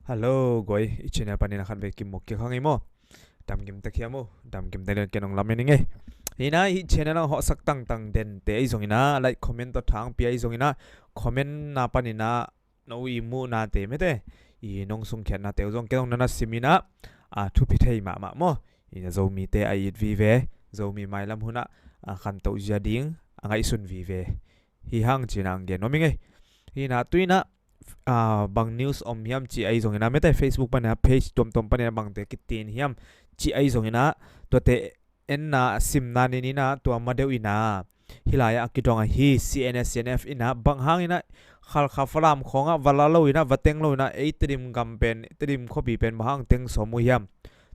Hello, goi channel panin akan be kim mok khang imo dam kim ta khiamo dam kim ta kenong lam ni nge ina hi channel ho sak tang tang den te ai zong ina like comment to thang pi ai zong ina comment na panina no i mu na te me te I nong sung khen na te zong kenong na simina a thu pi thei ma mo ina zo mi te ai it vi ve zo mi mai lam huna a khan to ja ding angai sun vi ve hi hang chinang ge no mi nge ina tuina bang news om hiam chi ai zong ina meta Facebook pa na page tom pa na bang te kitin hiam chi ai zong ina to te en na sim na ni na to ma deu ina hilaya akidong hi CNF ina bang hang ina khal kha falam khonga wala lo ina wateng lo ina ei trim gam pen trim khopi pen bahang teng somu hiam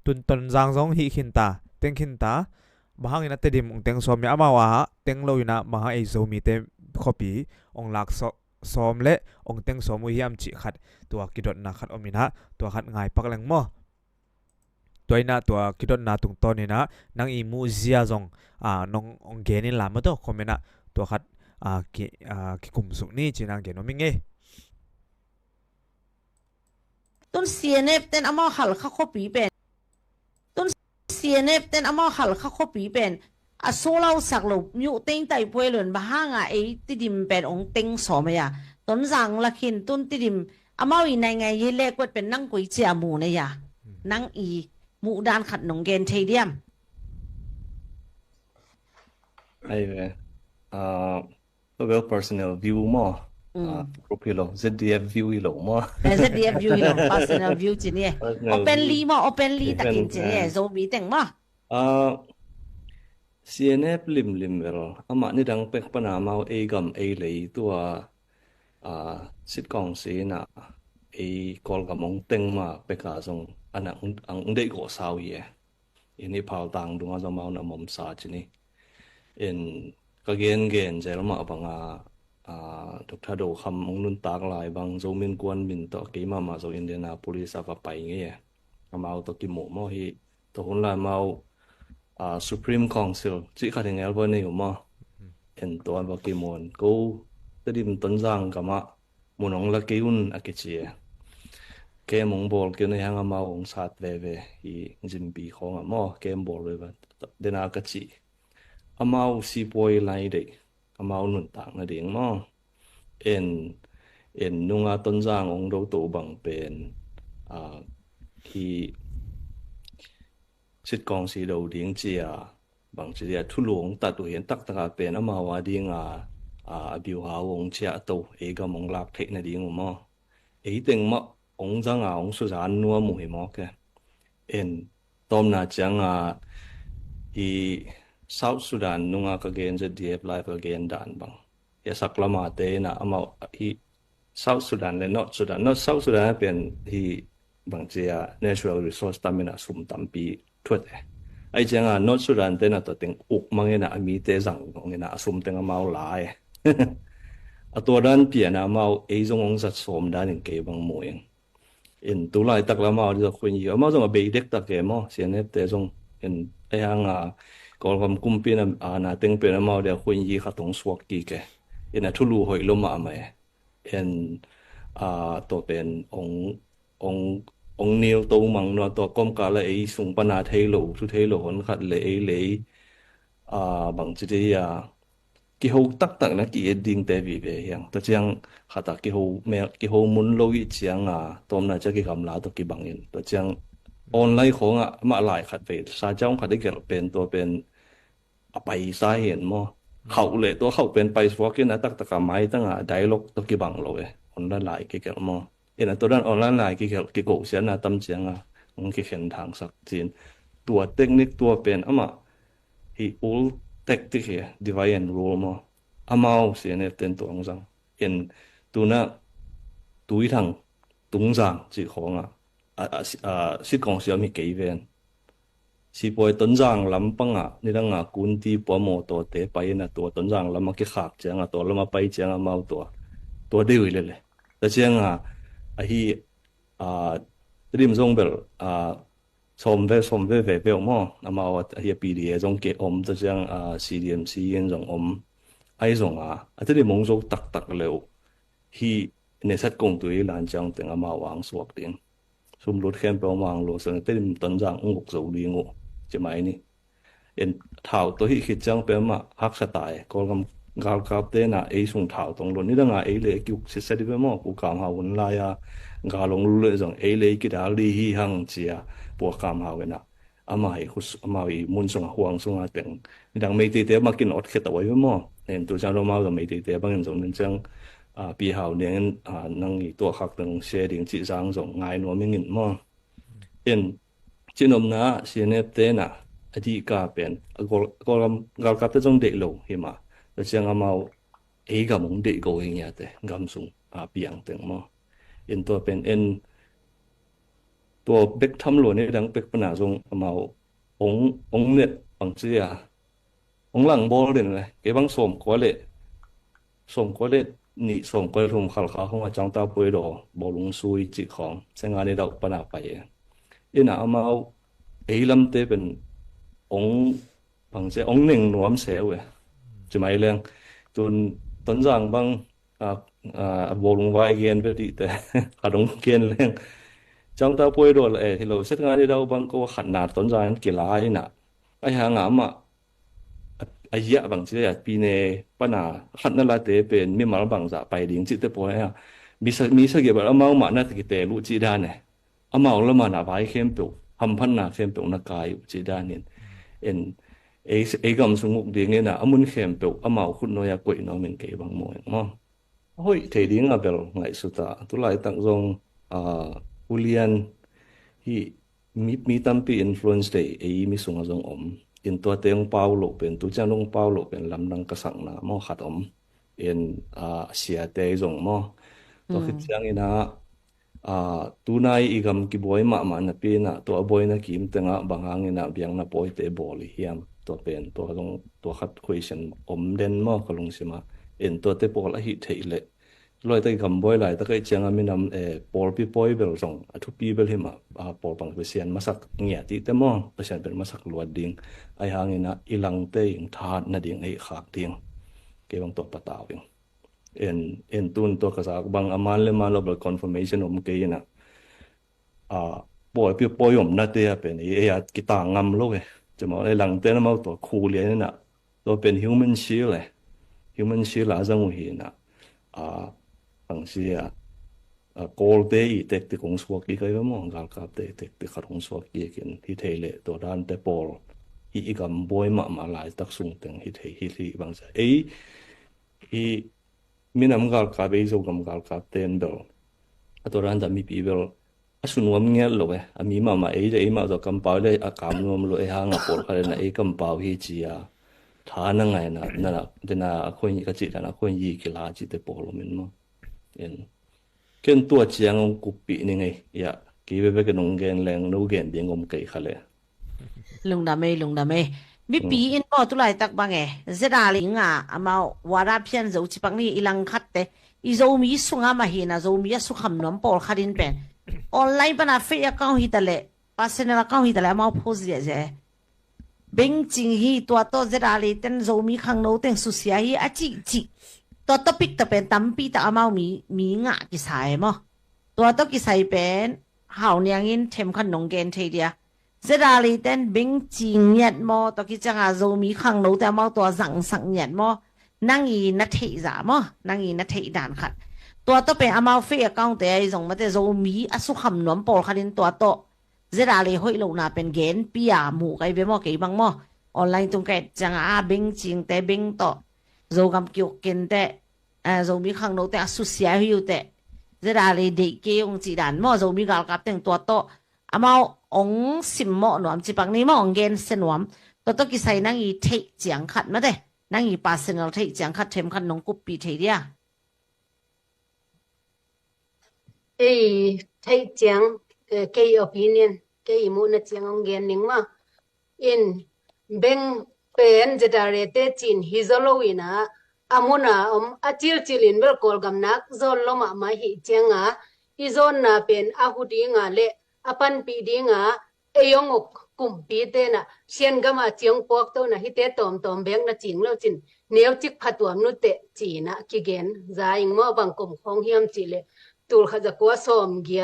tun ton jang zong hi khin ta teng khin ta bahang ina trim teng som ya ma wa teng lo ina ma ei zo mi te khopi ong lak so som le ong teng som mu hiam chi khat tua kidot na khat omina tua khat ngai pak leng mo toina tua kidot na tung ton ina nang I mu zia zong nong ong ge ni lam to khomena tua khat ki kum su ni chinang ge no minge Tun CNF ten ama hal kha khopi pen tun CNF ten ama hal kha khopi pen a solau saklo myu teng tai poilon bahanga e tidim pen ong teng somaya Tonzang lakin tun tidim amawi nai ngai yele kwat pen nang koi chia mu ne ya nang I mu dan khat nong gen theidiam ai về personal view mo profile ZDF view ilo mo ZDF view lo personal view chini openly takin chini zo mi teng ma CNF lim vel ama ni dang pek pana mau e gam e lei tua sit kong se na e kol gam ong teng ma peka song ang de go sao ye ini pal tang dunga zo mau na mom sa chini in gen zel ma banga Dr. Do kham ong nun tak lai bang zo min kwan min to ke ma zo Indianapolis ava pai nge amao to ki mo hi to hun la mau Supreme Council chỉ khá hình elbow này mà en to ba ki mon ko te dim Tonzang kama monong la keun akichie ke mong bol ke ne hanga ma ong sat ve hi jimbi khong mo ke bol ve ba dena ka chi amao si boy lai de amao nun tak na ding mo en nunga Tonzang ong do to bang pen hi sit kong si đầu điếng chia bằng chỉ là thu luồng ta tụ hiện tắc tắc bên mà hoa điếng biểu hào ông chia tàu ấy cái mong lạc thế này điếng mà ấy tiếng mà ông rằng ông số gian nuôi mùi mà cái en tom na chẳng i South Sudan nunga cái gen ZDF life cái gen đàn bằng ya saklama te na ama i South Sudan le North South Sudan bên hi bằng chỉ natural resource tamina sum tampi thuận ai chẳng North Sudan tên là tổ tiếng uk mang cái nào mi tế rằng cái nào sum tiếng mau lại tổ đàn biển nào mau ấy giống ông giật sum đàn những cái bằng mồi in tu lại tắc là mau đi khuyên gì mau giống bị đứt tắc cái mau xem hết tế giống in ai hàng còn cầm cung pin na tiếng pin mau để khuyên gì khát tung suốt kỹ cái in là thu lù hồi lắm mà mày in tổ bên ông Neil tô mang nó to com cả là ấy sung pana thấy lộ hôn khát lệ bằng chỉ đây cái hồ tắc tắc là cái đinh tế vì vậy hiện tôi chẳng khát cái hồ muốn lâu ít chẳng tôm là cho cái cầm lá tôi cái bằng hiện tôi chẳng online không mà lại khát về sa trong khát cái bên tôi bên bay sa hiện mà hậu lệ tôi hậu bên bay xuống cái này tắc tắc máy tăng dialog tôi cái bằng rồi online lại cái mà hiện tôi đang online lại cái cổ xí là tâm trạng ông cái hiện thang sắc chín tua technique tua pen ama hi all tactic here divide and rule mà amao xí này tên tuồng rằng hiện tu na túi thằng tung rằng chỉ khó xí công xí mi kỹ ven xí bồi tuấn rằng lắm băng ni đang cuốn đi bỏ mồ tổ tế bay na tua tuấn rằng lắm cái khác chẳng tua lắm bay chẳng amao tua đều ile le ta chẳng hi rim zong bel som ve ve mo ama hi PDA zong ke ta chang CDMC yen zong ai zong atri mong zo tak leo hi ne sat kong tu lan chang teng ama wang suak tin xung đột khem béo mang lo sơn tên tuần giang ngục dầu đi ngộ chỉ máy ni en thảo tôi hi khít chăng béo mà hắc sa tài có gam gal cáp tên à ấy sung thảo tông luôn ni đang à ấy lệ cứu sẽ đi béo mà cụ cảm hào vẫn lai à gal long lệ rằng ấy lệ cái đó li hi hăng chia bộ cảm hào cái nào ama hi mun sung huang sung a teng đang mấy tí mà kinh ọt khét tàu ấy mà nên tôi cho nó mau rồi mấy tí bằng giống nên chăng bị hào nên năng ý tua khác từng xe điện chỉ giang rộng ngài nó mình nhìn mà in chỉ nôm na xin nếp tên à đi cả bên có gal cáp tới trong đệ lộ hi mà rồi chăng amao ấy cả mong đệ cầu hình nhà thế gam sung biang tiếng mà in tua bên in tua bếch thăm luôn này đang bếch bên nào dùng amao ông nét bằng gì ông lăng bò lên này cái băng sôm có lệนี่ส่งไปทุ่มข่าวของอาจารย์ตาปุยดอบอลงซุยจิของเส้นงานในดอกปนาไปอีน่าเอามาไอ้ลำเตเป็นองบางเจ้าองหนึ่งหนวมเสียวจะไม่เรื่องต้นจางบางบอลงไว้เกียนไปดีแต่ขาดงเกียนเรื่องจังตาปุยดอที่เราเส้นงานในดอกบางก็ขัดหนาต้นจางกีฬาอีน่ะไอ้หางามไอ้ยะบางทีอ่ะปีนี้ปัญหาขัดนั่นแหละแต่เป็นมีมาบางจะไปดิ้งจิตเตปอยอ่ะมีสักอย่างแบบเอาเมาหมาหน้าที่เตลุจีด้านเนี่ยเอาเมาแล้วมาหน้าไปเข้มเปล่าทำพันหน้าเข้มเปล่านักกายจีด้านเนี่ยไอ้กำสงบดิ้งเนี่ยนะเอามุนเข้มเปล่าเอาเมาคุณน้อยกว่าน้องมันเก็บบางโมงมั้งเฮ้ยเทดิ้งอ่ะเปล่าไงสุดท้ายตัวไหลตั้งทรงอุเลียนที่มีตั้มปีอินฟลูเอนซ์ได้ไอ้มีส่งทรงin tua teong pau lo pen tu chang long pau lo pen lam nang ka sang na mo khat in sia te zong mo to khit chang ina tu nai igam ki boy ma na pe na to boy na kim tenga bangang ina biang na poi te bol hiam to pen to long to khat question den mo ka long sima in to te pol a hi theile loi tai gam boy lai ta kai chang a minam pol pi poi bel zong a thu pi bel hima pol pang pe sian masak ngia ti te mo pe sian pen masak luat ding ai hangina ilang te ing than na ding ai khak ding ke bang to pataw ing en tun to ka sa bang aman le man lo confirmation ke ina boy pi poi na te pen e ki ta ngam lo ke chamo ai lang te na mo to khu le na to pen human shield la zang hi na bằng gì call tế ý tết thì cũng suốt cái món gal cáp tế tết thì không suốt cái thì thế lệ tổ đàn tế bol ý cầm bôi mà lại tác dụng từng thì bằng gì ấy ý mình làm gal cáp ấy rồi cầm gal cáp tên đó tổ đàn đã mi bị bel asun ngom nghe rồi mi mà ấy mà rồi cầm bao đấy cầm ngom rồi hàng ngọc bol cái này cầm bao hi chi thà năng ngày na khôi cái gì là khôi gì cái lá chỉ tế bol mình mà ken tua chiang ông cục bị này ngay ya kí về cái nông gen leng nấu gen tiếng ông kể khá lệ lùng đam mê mi pi in po tu lai tak bang zera ling amao wara phian zo chi pang ni ilang khat te i zo mi sunga ma hi na zo mi su kham nom pol kharin pen online bana fe account hi tale personal account hi tale amao post je beng ching hi tua to zera li ten zo mi khang no ten su sia hi a chiตัว topic แต่เป็นตั้มปีแต่เอามามีงะกิสายมั้งตัวตัวกิสายเป็นหาวเนียงินเทมขันนงเกนเทียเจดาลีเต้นบิงจิงเงียดมั้งตัวกิจังอาโซมีขังโนแต่มาตัวสั่งเงียดมั้งนั่งอีนัทเทจ่ามั้งนั่งอีนัทเทด่านขัดตัวตัวเป็นเอามาเฟียกังแต่ไอ้ส่งมาแต่โซมีอสุขำนวมปอลขัดินตัวโตเจดาลีห้อยลงนาเป็นเกนปียหมู่ไกไปมั้งกี่บังมั้งออนไลน์ตรงแกจังอาบิงจิงแต่บิงโตzogamthuthang rồi mi khang nấu te su sia hiu te zera le de ke ong chi dan mo zo mi gal kap teng to to amao ong sim mo nuam chi pang ni mo ong gen se nuam to ki sai nang i thei chiang khat ma de nang i personal thei chiang khat them khat nong kup pi thei dia thei chiang ke opinion ke mu na chiang ong gen ning ma in beng pen jetare te chin hizolowina amuna achilin bel kol gamnak zon loma ma hi chenga izon na pen ahudi nga le apan pi dinga eyongok kumpi te na sian gama chiang pok to na hi te tom beng na ching lo chin neu chik phatwam nu te chi na ki gen za ing mo bang kum khong hiam chi le ตูขจะกัวซ้อมเกี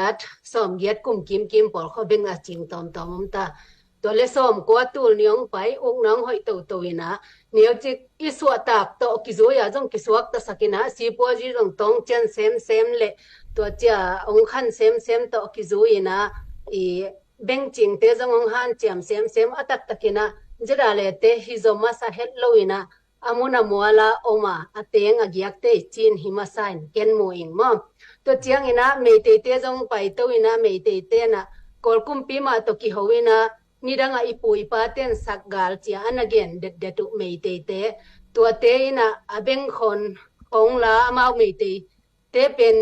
ยดกุมกิมปอลเขาเบ่งอาจิงตอมตาตัวเลซ้อมกัวตูเนียงไปอกน้องหอยโตนะเนียวจิอีสัวตากโตกิโซยาจงกิสวกตะสกินะสีปัวจีจงตองเจนเซมเลตัวเจ้าองคันเซมโตกิโซยนะอีเบ่งจิงเตจงองฮันเจียมเซมอตักตะกินะจดาเลเตฮิโซมาซาเฮดโลยนะamuna muala oma ateng agyak te chin himasain ken moing mo to chiang ina meite te jong pai to ina meite te na kolkum pi ma to ki hoina nidanga ipui pa ten sakgal chia an again de tu meite te to te ina abeng khon ong la amau meite te pen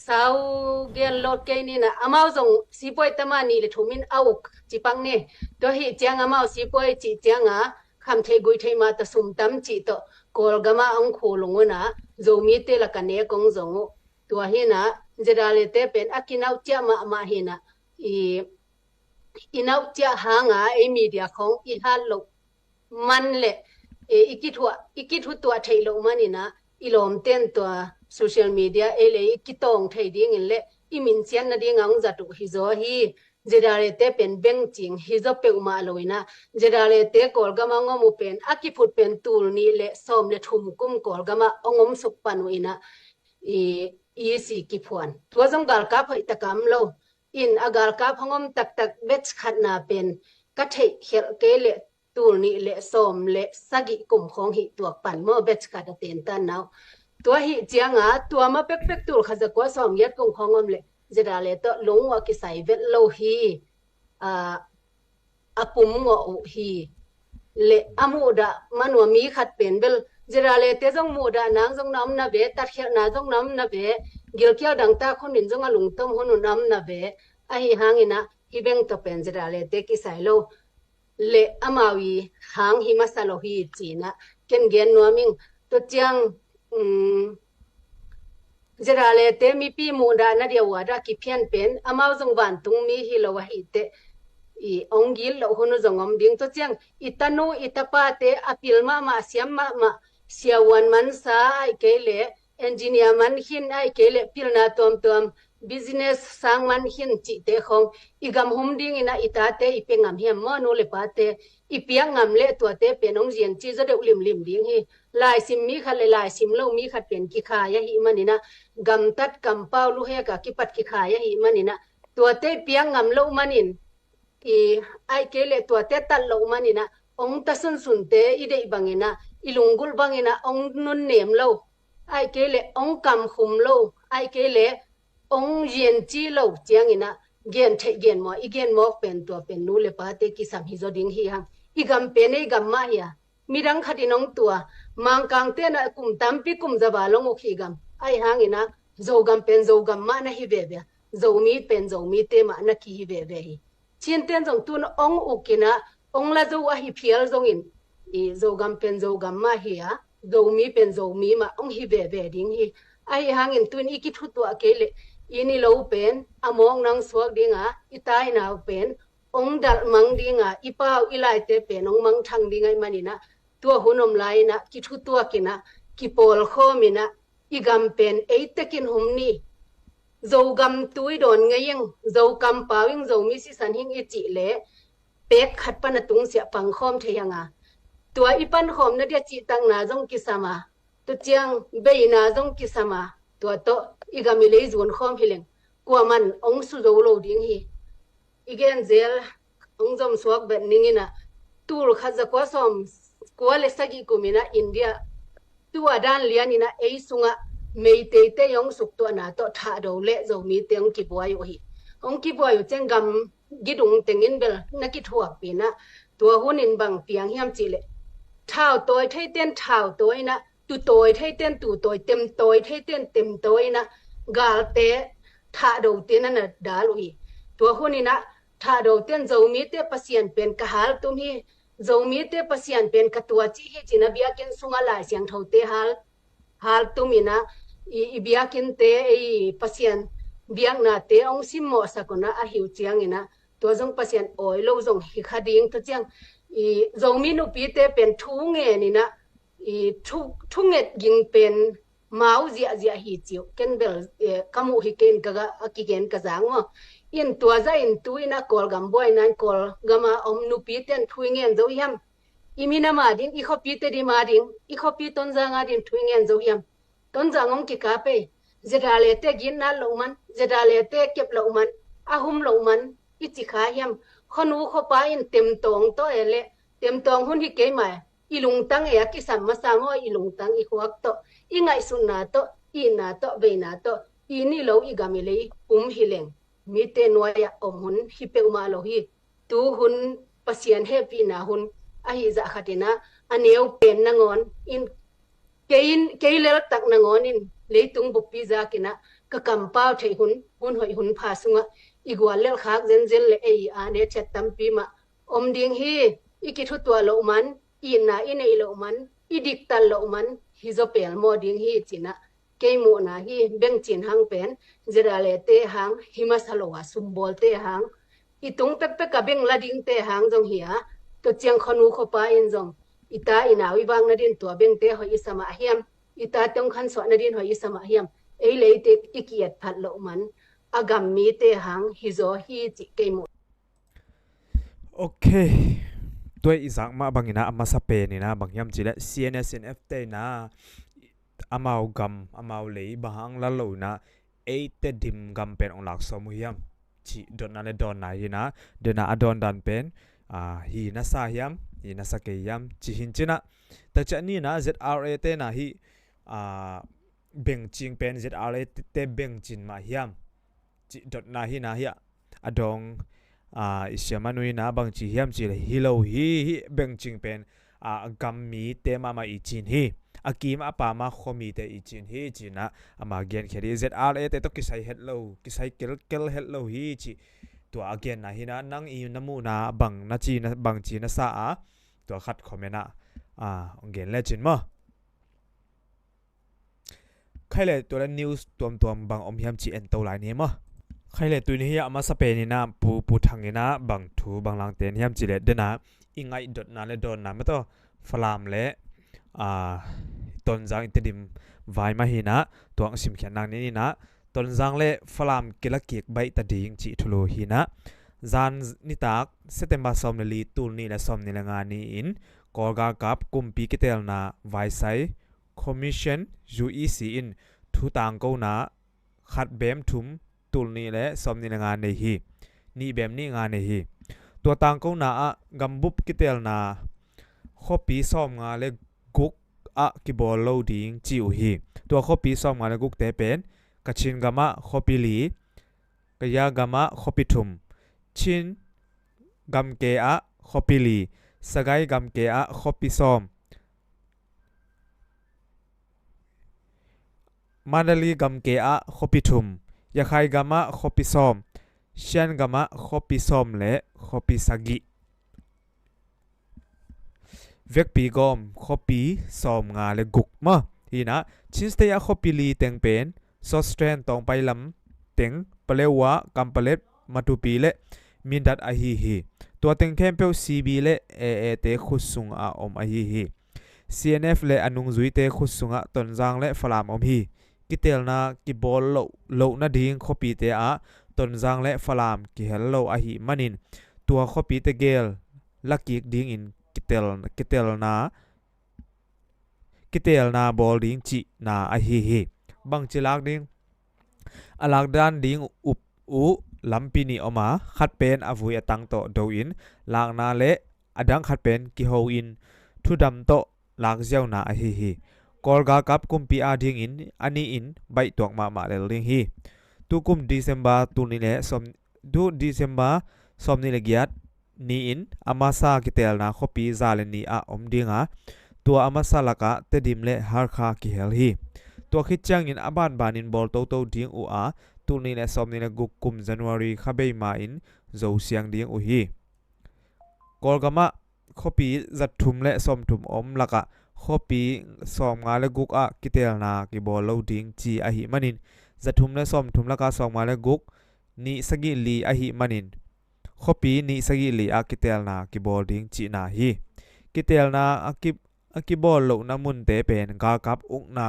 sau gel lot ke ni na amau jong sipoi tamani le thumin auk chipang ne to hi chiang amau sipoi chi chiang aคำเทกุยเทมาตะสุมตั้มจิตโกลกามาอังโคลงนะโจมีเตละกันเนกงจงตัวเฮนะเจดาเลเตเป็นอากินาวเจ้ามาเฮนะอีนาวเจ้าหางไอมีเดียของอีฮัลโลมันเละอีกิทัวตัวไทยโลมันนี่นะอีลมเต้นตัวโซเชียลมีเดียเลยอีกิตองไทยดิ้งเละอีมินเซียนนะดิ้งอังจัตุฮิโซฮีเจดาเลเตเป็นเบงจิงฮิโซเปอุมาลอยนะเจดาเลเตกอลกามางอมูเป็นอากิพุดเป็นตูลนี่เลซอมเลทุมกุมกอลกามาองมสุกปานุยนะอีสีกิพวนทัวจงกาลกาพอิตกรรมโลอินอากาลกาพงมตักเวชขัดนาเป็นกัทเฮเกเลตูลนี่เลซอมเลสกิกุมของหิตัวปันโมเวชขัดเตนตันนาวตัวหิเจียงตัวมาเป็กตูลขจะกัวซอมยัดกุมของมเลเจดาเลตลงว่ากิใส่เวทโลฮีอปุ่มงอฮีเลอมูดามันว่ามีขัดเป็นเบลเจดาเลเตจงมูดานางจงน้ำนาเวตัดเขียนาจงน้ำนาเวเกี่ยวเกี่ยวดังตาคนนินจงอลุงต้มคนน้ำนาเวไอหางอินะฮิเบงตเป็นเจดาเลเตกิใส่โลเลอมาวีหางฮิมาซาโลฮีจีนะเกนเกนนัวมิงตัวเจียงเจดาเลเตมีปีมูดานาเดียววาระกิเพียนเป็นอามาจงวันตุงมีฮิโลวะฮิเตอีองกิลโลหุนจงอมดิ้งตัวเจียงอิตานูอิตาปาเตอพิลมาเสียมมาเสียวันมันซาไอเกเลเอนจิเนียร์มันหินไอเกเลพิลนาตอมบิสเนสสร้างมันหินจิเตของอีกำหุมดิ้งอินะอิตาเตอีเปงำเฮียมมอนูเลปาเตอีเปียงำเลตัวเตเป็นองเจียนจีจะเดลิมดิ้งฮีลายซิมมีขัดลายซิมโลมีขัดเป็นกิขายะฮีมันนี่นะกำตัดกำเป้าลูเฮกะกิปัดกิขายะฮีมันนี่นะตัวเตเปียงงำโลมันนินไอเกเลตัวเตตัดโลมันนี่นะองตัสสุนเตอีเดบังอินะอีลุงกุลบังอินะองนุนเนมโลไอเกเลองกำคุมโลไอเกเลองเย็นจีโลเจียงอินะเกียนเทเกียนมออีเกียนมอเป็นตัวเป็นนูเลปาเตกิสัมฮิโซดิงฮีฮังอีกำเป็นอีกำมาเฮียมีดังขัดินองตัวมังกังเตนะกุมตัมปีกุมจะบาลงโอเคกำไอหางอินะโจกัมเป็นโจกัมมานะฮิเบเบโจมีเป็นโจมีเตมานะคีฮิเบเบฮีชินเตนจงตุนองอุกินะองละโจอะฮิเพียลจงอินอีโจกัมเป็นโจกัมมาฮียโจมีเป็นโจมีมาองฮิเบเบดิงฮีไอหางอินตุนอีกิทุตัวเกเลอินี่โลเป็นอมองนังสวกดิงะอิตายนาเป็นองดัลมังดิงะอีป้าวอีไลเตเป็นองมังทังดิงไอมันนี่นะตัวหุนอมไลนะกิทุตัวกินะกิโปลโคมินะอีกำเป็นเอตกินหุมนี่โจกำตุยโดนไงยังโจกำปาวิงโจมิสิสันหิงอิจิเลเป็กขัดปนตุงเสียปังคอมเทียงะตัวอีปันคอมนะเดียจิตังนาจงกิสมาตัวเจียงเบยนาจงกิสมาตัวโตอีกามิเลย์จวนคอมฮิเลงกว่ามันองสุโจโลดิ้งฮีอีเกนเซลองจอมสวกแบบนี้นะตูลขัดจะกว่าซอมกว่าเลสกิกุมินะอินเดียตัวด้านเลียนี่นะเอซุงะเมย์เตเตยองสุกตัวน่ะต่อท่าโดเลโจมีเตองกิบวายุฮีองกิบวายุเจงกำกิดุงเตงินเบลนักกิทัวปีนะตัวหุนินบังเปียงเฮียมจิเลท้าวตัวไทเต้นท้าวตัวนะตุตัวไทเต้นตุตัวเต็มตัวไทเต้นเต็มตัวนะกาลเตท่าโดเตนั่นน่ะดาลุฮีตัวหุนินะท่าโดเต้นโจมีเตปัสยันเป็นกะฮัลตุมฮีโจมีเตปัสยันเป็นกะตัวจีฮีจินะเบียกินสุงาลายเสียงเท่าเตฮัลตุมินะอีเบียกินเตไอปัสยันเบียงนาเตองซิมโมสกุนะอาหิวเจียงอินะตัวจงปัสยันโอยโลจงฮิคาดิงตัวเจียงอีโจมีนุปีเตเป็นทุงเงนี่นะอีทุงเงยิงเป็น mau zia hi chiu ken bel kamu hi ken kaga akigen kazang mo in tua za in tuina kol gam boy nan kol gama nu pi ten thuingen zo yam imina ma din I khopi te di ma din I khopi tonzang a din thuingen zo yam tonzang ong ki ka pe zedale te gin na lo man zedale te kep lo man ahum lo man I chi kha yam khonu khopa in tem tong to ele tem tong hun hi ke ma ilung tang e ki sam ma sang o ilung tang I khuak to I ngai sun na to I na to be na to I ni lo I gamile hileng mi te noya om hun hi pe ma lo hi tu hun pasien happy na hun a hi za khatina aneu pen na ngon in kein le tak na ngon in leitung bu pi za kina ka kam pau thei hun hoi hun pha sunga igwal lel khak zen le ei a ne chat tam pi ma om ding hi ikithu to lo man ina ine lo man idik tal lo man hi zo pel mo ding hi china keimo na hi beng chin hang pen zerale te hang himasalowa sumbol te hang itung pek pek ka beng lading te hang jong hi a to chiang khonu khopa in jong ita ina wi bang na din to beng te hoi isama hiam ita tong khan so na din hoi isama hiam ei le te ikiat phat lo man agam mi te hang hi zo hi chi keimo okay ตัวอีสังมาบางนะอามาสเปนี่นะบางยามจีละ CNSNF เตนะอามาวกัมอามาวเลยบางละโลนะเอเตดิมกัมเป็นองหลักสมุยามจีดอนนั่นดอนไหนนะเดน่าอดอนดันเป็นฮีนัสายามฮีนัสเกยามจีหินจีนะแต่จากนี้นะ ZRA เตนะฮีเบ่งจิงเป็น ZRA เตเบ่งจินมาฮิมจีดอนนาฮีนะฮีอดองอิสยามานุยนะบางจีเฮียมจีเลยฮิโลฮีเบ่งจิงเป็นกัมมีเตมาอีจินฮีอากีมาป่ามาคมีเตอีจินฮีจีนะมาเกียนแค่ดี ZRA เตต้องกิไซเฮดโลกิไซเกลเฮดโลฮีจีตัวอาเกียนนะฮีนะนั่งอีน้ำมูนะบังนะจีนะบางจีนะซาตัวขัดคอมเมนต์องเกียนเลจินมั้งใครเลยตัวละนิวส์ตัวบางอมเฮียมจีเอ็นตัวหลายนี้มั้งใครเลยตัวนี้อามาสเปนินะปูทางนี้นะบางทูบางลังเตียนเฮียมจีเลเดนะอิงไงดดนะเลดอนนะไม่ต้องฟลามเละตนจังอินเตดิมไวมาฮีนะตัวอังสิมเขียนนางนี้นะตนจังเละฟลามกิลกิกใบตะดิ่งจีทุโลฮีนะจานนิตากเซตเตมบาซอมเนลีตูนี่และซอมนี่ละงานนี้อินกอลกากับกุมปีกิเตลนาไวไซคอมมิชชั่นยูอีซีอินทุต่างกูนะขัดเบมทุมตูนี่และซอมนี่ละงานในฮีนี่เบมนี่งานในฮีตัวต่างกูนะกัมบุบกิเตลนาข้อปีซอมงานและกุกกิบอลโลดิ้งจิวฮีตัวข้อปีซอมงานและกุกเตเป็นกัชินกามะข้อปีลีกยากามะข้อปีทุมชินกัมเกะข้อปีลีสกายกัมเกะข้อปีซอมมาดาลีกัมเกะข้อปีทุมยาไคกามะข้อปีซอมเชียนกามะข้อปีซอมและข้อปีสกิเวกปีกอมข้อปีซอมงาและกุกมาฮีนะชินสเตียข้อปีลีเต็งเป็นซอสเตรนตองไปลำเต็งเปเลวะกัมเปเลตมาตุปีเละมินดัดอหิฮีตัวเต็งเข้มเปลซีบีเละเอเตขุสุงอมอหิฮี CNF เละอนุงจุยเตขุสุงตนจางเละฟลามอมฮีกิเตลนากิบอลโลนาดิ้งข้อปีเตตนจางเละฟลามกิเฮลโลอหิมันินตัวข้อปีเตเกลลักกิกดิ้งอินกิเตลนาบอลดิ้งจินาอหิฮีบังจิลักดิ้งอลักดานดิ้งอุบลำปีนี้ออกมาขัดเป็นอวุยตังโตโดอินลากนาเละอดังขัดเป็นกิโฮอินทุดำโตลากเจ้านาอหิฮีกอลกากับกุมปีอาดิ้งอินอันนี้อินใบตัวมาเลลิงฮีตุกุมเดซ ember ตุนี้เละสมดูเดซ ember สมนี้เละเกียดนี้อินอามาซากิเตลนาข้อปีซาเลนีอมดิ้งตัวอามาซาลักะเตดิมเละฮาร์คากิเฮลฮีตัวคิดจังอินอบานบานินบอลโตดิ้งตูนี่แหละสมนี่แหละกุกุม January ข้าเบย์มาอินโจเสียงดิ้งฮีกอลกามะข้อปีจัดทุมและสมทุมอมลักะข้อปีสมงาและกุกกิเตลนากิบอลโลดิ้งจีอหิมันินจัดทุมและสมทุมลักะสมงาและกุกนิสกิลีอหิมันินข้อปีนิสกิลีกิเตลนากิบอลดิ้งจีนาฮีกิเตลนากิบอลโลนามุนเตเป็นกากับอุกนา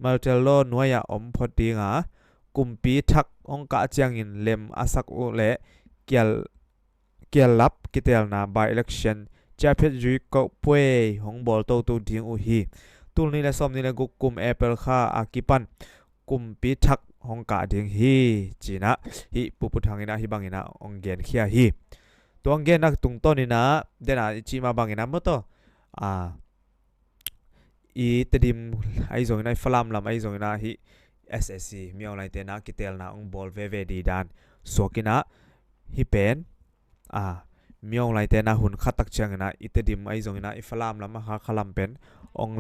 มาเจลโลนัวยาอมพอดีงากุมปีทักองกะเจียงอินเลมอาศักอุเละเกียลลับกิเตลนาบายอิเล็กชันจะเพชรจุยก็ป่วยของบอลโตตูดิงอุฮีตุลนี่และซอมนี่และกุมแอเปิลค่าอากิปันกุมปีทักของกะดิงฮีจีนะฮีปุทางอินะฮิบังอินะองเกนเขียฮีตัวองเกนนักตุงต้นนี่นะเดน่าจีมาบังอินะมั้งตัวอีตดิมไอซงอินะฟลามลำไอซงอินะฮีSSC มีอะไรเตนะกิเตลนะองบอลเวดีดานสวกินะฮิเป็นมีอะไรเตนะหุ่นขัดตักเชียงนะอิตดิมไอซงนะอิฟลามลำมาหาขลัมเป็นอง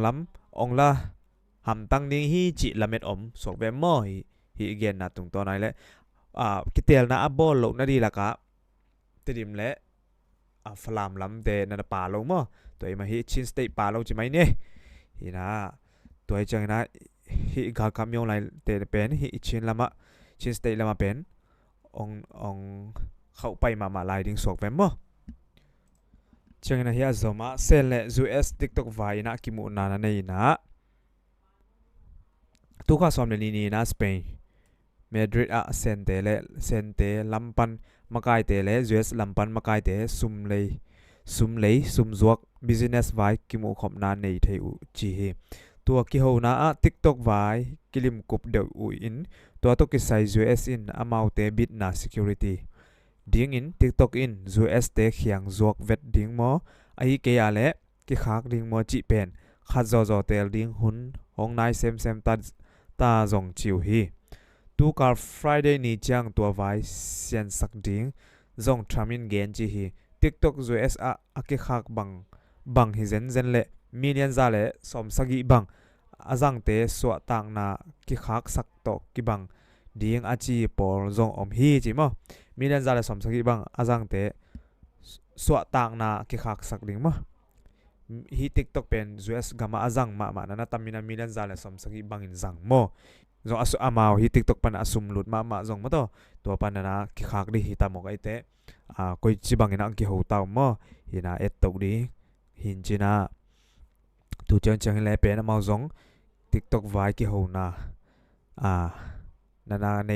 ละหำตั้งนิ่งฮีจิละเม็ดสวกเวมอฮีเกนนะตรงตัวไหนเลยกิเตลนะบอลลงนาดีละกะติดิมเละฟลามลำเตนันป่าลงมั้งตัวมาฮีชินสเตปป่าลงใช่ไหมเนี่ยฮีนะตัวจังนะฮีกากามยองไลเตเป็นฮีชินละมาชินสเตละมาเป็นองเข้าไปมาลายดิ้งสวกเวมมั้งจังนะฮีอาซอมาเซลเล่จูเอสติ๊กต็อกไว้นะกิมุนานะเนี่ยนะทุกข้าซ้อมในนี้นะสเปนมาดริดเซนเตลัมปันมาไกเตเลจูเอสลัมปันมาไกเตซุมจวกบิสเนสไว้กิมุขบนาในไทยอุจีเฮตัวกิโฮนาติ๊กต็อกไว้กิลิมกุบเดอุอินตัวตุกิไซจูเอสอินอามาวเตบิดนา security ดิ้งอินติ๊กต็อกอินจูเอสเตเขียงจวกเวดดิ้งมอไอเกียเล่กิขากดิ้งมอจีเป็นขัดจอเตลดิ้งหุนหงนายเซมตาจงชิวฮีตูการ Friday นี้จังตัวไว้เซียนสักดิ้งจงทรามินเกนจีฮีติ๊กต็อกจูเอสกิขากบังฮิเซนเล่มีเนียนซาเล่สมสกิบังจังเตสวตังนากิขากสักตกกิบังดิ้งอาจีปอลจงฮีจิมอมีเนียนซาเล่สมสกิบังจังเตสวตังนากิขากสักดิ้งมอฮีติ๊กต็อกเป็นจูเอสกามาจังมานั่นตามินามีเนียนซาเล่สมสกิบังอินจังมอจงอามาวฮีติ๊กต็อกปันสุมหลุดมาจงมาตัวปันนะกิขากดิฮิตามอกไอเตก็จิบังอินะกิโฮตาวมอฮินาเอตตกดีหินจีน่าตูจังเล่เป็นมาจงติ๊กต็อกไว้กิโฮนานั่นใน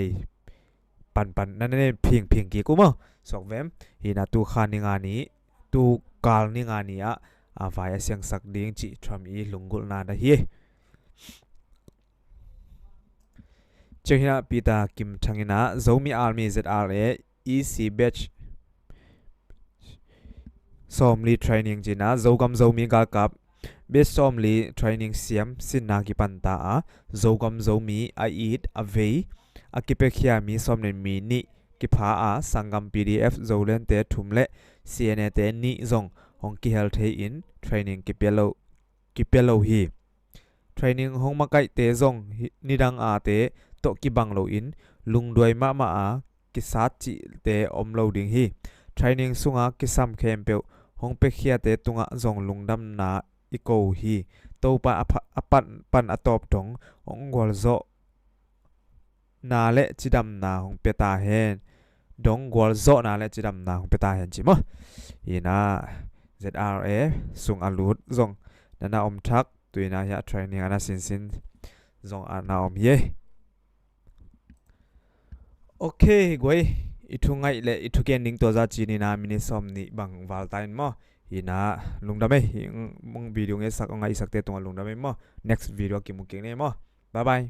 ปันนั่นในเพียงกี่กูมั้งสองเวมฮินาตูขานิงานี้ตูกาลนิงานี้ไว้เสียงสักดิ้งจีทรัมอีลุงกุลนาได้เฮจังฮินาปีตากิมทังฮินาโซมีอาร์มีZRA EC batch ซอมลีเทรนนิ่งจีน่าโซมีกากับเบสซอมลีเทรนนิ่งเสียมสินนากิปันตาโซมีไออีดอเวย์กิเปขียมีซอมเนมีนี่กิพาสังกัม PDF โซเลนเตทุมเล่ CNA เตนี่จงฮงกิเฮลเทอินเทรนนิ่งกิเปโลฮีเทรนนิ่งฮงมาไกเตจงนิดังเตโตกิบังโลอินลุงด้วยมากิสัดจิเตอมโลดิงฮีเทรนนิ่งสุงกิซัมเคมเปลฮงเปขียเตตุงจงลุงดำนาอีโกฮีโตปะปันอตอบตงฮงกอลโซนาเลจิดำนาฮงเปตาเฮนดงกอลโซนาเลจิดำนาฮงเปตาเฮนจิมะฮีนา ZRA สุงอลูดจงนันนาอมทักตุยนาฮะเทรนนิ่งอานาสินจงอานาอมเยโอเคกวยอิทุงไงเละอิทุเกนนิ่งตัวจะจีนีนามินิซอมนี่บังวาลไตน์มอฮีน่าลุงดำเมย์มึงวิดีโอเงี้ยสักไงสักเตะตรงลุงดำเมย์มอ next video กิมุกเก่งเนี่ยมอบายบาย